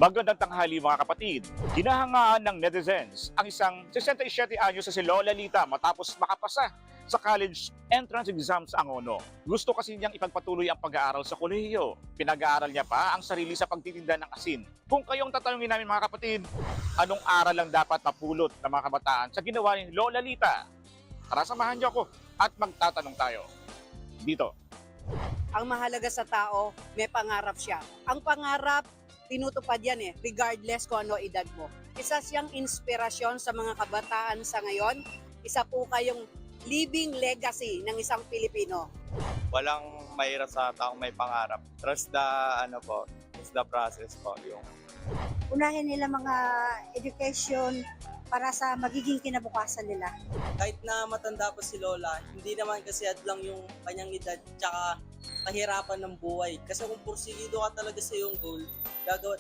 Magandang tanghali mga kapatid. Hinahangaan ng netizens ang isang 67 anyo sa si Lola Lita matapos makapasa sa college entrance exam sa Angono. Gusto kasi niyang ipagpatuloy ang pag-aaral sa kolehiyo. Pinag-aaral niya pa ang sarili sa pagtitinda ng asin. Kung kayong tatanungin namin mga kapatid, anong aral lang dapat mapulot ng mga kabataan sa ginawa ni Lola Lita? Tara, samahan niyo ako at magtatanong tayo. Dito. Ang mahalaga sa tao, may pangarap siya. Ang pangarap, tinutupad yan regardless kung ano edad mo. Isa siyang inspirasyon sa mga kabataan sa ngayon. Isa po kayong living legacy ng isang Pilipino. Walang mahirap sa taong may pangarap. Trust the process po. Unahin nila mga education para sa magiging kinabukasan nila. Kahit na matanda pa si Lola, hindi naman kasi lang yung kanyang edad tsaka kahirapan ng buhay. Kasi kung porsigido ka talaga sa iyong goal,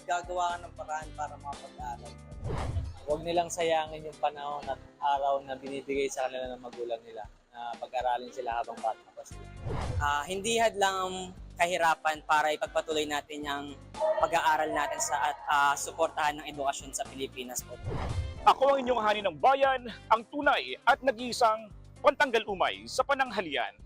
gagawa ka ng paraan para makapag-aral. Huwag nilang sayangin yung panahon at araw na binibigay sa kanila ng magulang nila na pag-aralin sila habang bata pa sila. Hindi hadlang ang kahirapan para ipagpatuloy natin ang pag-aaral natin at suportahan ng edukasyon sa Pilipinas po. Ako ang inyong hani ng bayan, ang tunay at nag-iisang pantanggal umay sa pananghalian.